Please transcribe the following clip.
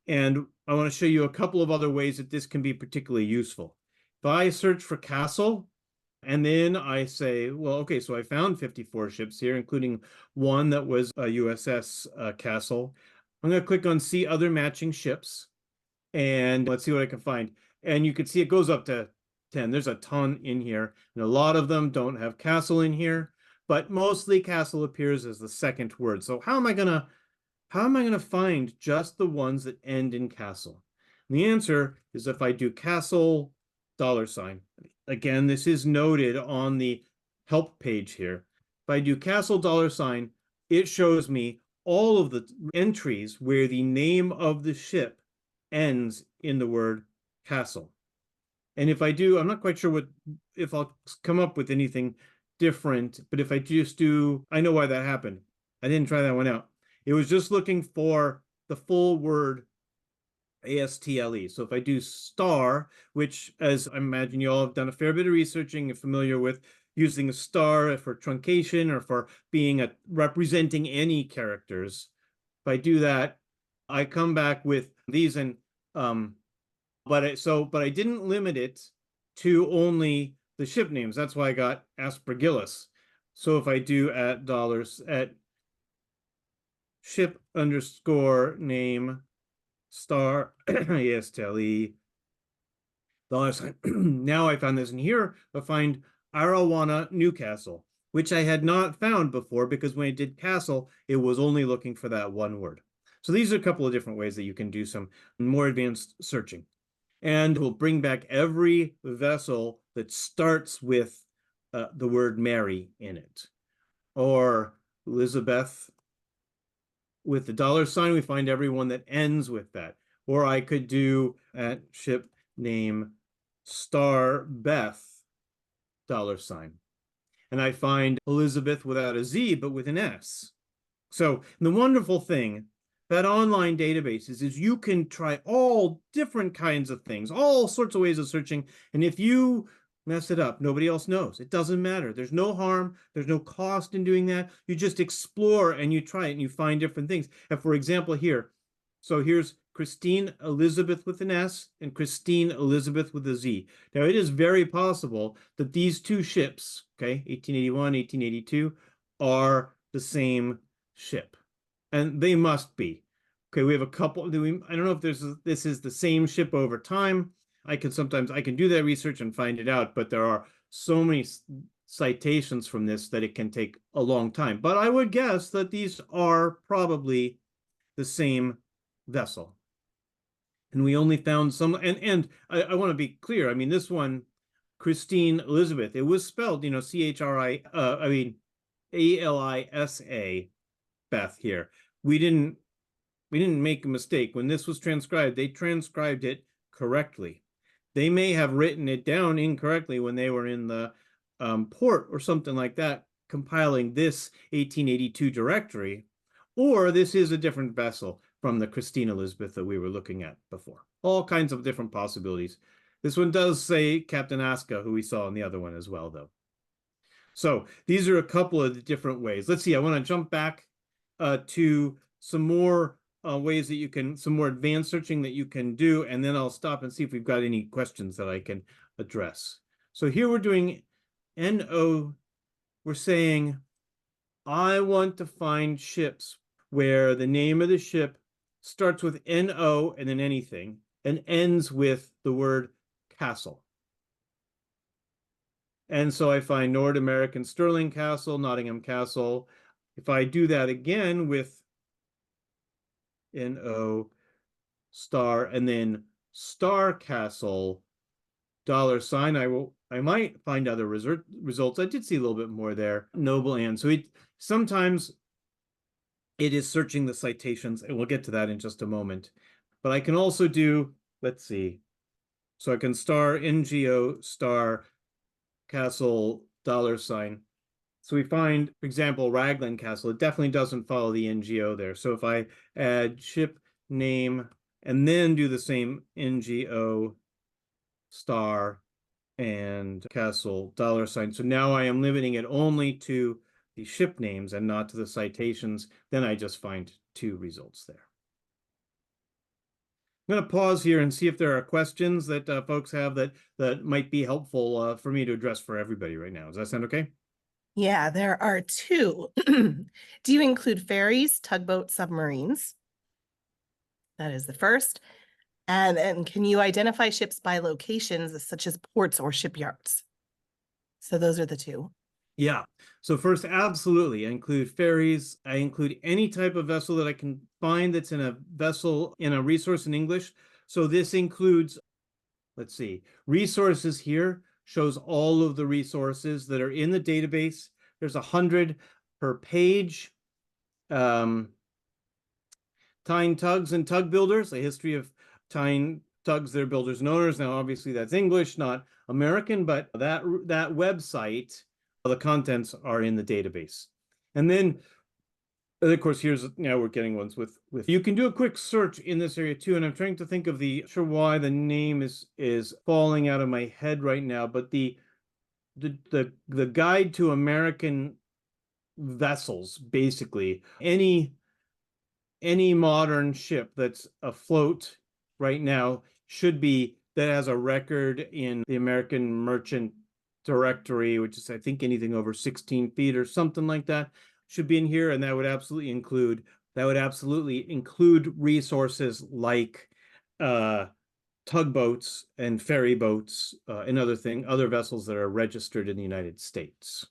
And I want to show you a couple of other ways that this can be particularly useful. If I search for castle, and then I say, well, okay, so I found 54 ships here, including one that was a USS Castle. I'm going to click on See Other Matching Ships, and let's see what I can find. And you can see it goes up to 10. There's a ton in here, and a lot of them don't have castle in here, but mostly castle appears as the second word. So how am I gonna find just the ones that end in castle? And the answer is if I do castle $. Again, this is noted on the help page here. If I do castle $, it shows me all of the entries where the name of the ship ends in the word castle. And if I do, I'm not quite sure if I'll come up with anything different, but if I just do, I know why that happened. I didn't try that one out. It was just looking for the full word ASTLE. So if I do star, which, as I imagine you all have done a fair bit of researching and familiar with using a star for truncation or for being representing any characters. If I do that, I come back with these, and but I didn't limit it to only the ship names. That's why I got aspergillus. So if I do at ship underscore name star ASTLE $. Now I found this in here. I find Arawana Newcastle, which I had not found before because when I did castle, it was only looking for that one word. So these are a couple of different ways that you can do some more advanced searching. And we'll bring back every vessel that starts with the word Mary in it. Or Elizabeth with the $, we find everyone that ends with that. Or I could do at ship name star Beth $. And I find Elizabeth without a Z, but with an S. So the wonderful thing that online databases is you can try all different kinds of things, all sorts of ways of searching. And if you mess it up, nobody else knows. It doesn't matter. There's no harm. There's no cost in doing that. You just explore and you try it and you find different things. And for example, here, so here's Christine Elizabeth with an S and Christine Elizabeth with a Z. Now, it is very possible that these two ships, okay, 1881, 1882, are the same ship. And they must be. Okay, we have a couple. I don't know if this is the same ship over time. I can do that research and find it out, but there are so many citations from this that it can take a long time. But I would guess that these are probably the same vessel. And we only found some, and I want to be clear. I mean, this one, Christine Elizabeth, it was spelled, Alisa Beth here. We didn't make a mistake. When this was transcribed, they transcribed it correctly. They may have written it down incorrectly when they were in the port or something like that, compiling this 1882 directory, or this is a different vessel from the Christine Elizabeth that we were looking at before. All kinds of different possibilities. This one does say Captain Aska, who we saw in the other one as well, though. So these are a couple of the different ways. Let's see, I want to jump back to some more ways that you can, some more advanced searching that you can do, and then I'll stop and see if we've got any questions that I can address. So here we're doing NO. We're saying, I want to find ships where the name of the ship starts with NO and then anything, and ends with the word castle. And so I find Nord American Sterling Castle, Nottingham Castle. If I do that again with NO star and then star castle $, I might find other results. I did see a little bit more there. Noble Anne. So sometimes it is searching the citations, and we'll get to that in just a moment. But I can also do, let's see. So I can star NGO star castle $. So we find, for example, Raglan Castle. It definitely doesn't follow the NGO there. So if I add ship name and then do the same NGO star and castle $, so now I am limiting it only to the ship names and not to the citations, then I just find two results there. going to pause here and see if there are questions that folks have that might be helpful for me to address for everybody right now. Does that sound okay? Yeah, there are two. Do you include ferries, tugboats, submarines? That is the first. And can you identify ships by locations such as ports or shipyards? So those are the two. Yeah. So first, absolutely. I include ferries. I include any type of vessel that I can find that's in a vessel in a resource in English. So this includes, let's see, resources here shows all of the resources that are in the database. There's 100 per page. Tyne tugs and tug builders, a history of tyne tugs, their builders and owners. Now, obviously, that's English, not American, but that website, the contents are in the database. And then, of course, here's now we're getting ones with you can do a quick search in this area too. And I'm trying to think of sure why the name is falling out of my head right now, but the guide to American vessels, basically any modern ship that's afloat right now should be that has a record in the American Merchant Directory, which is I think anything over 16 feet or something like that should be in here, and that would absolutely include resources like tugboats and ferry boats and other vessels that are registered in the United States.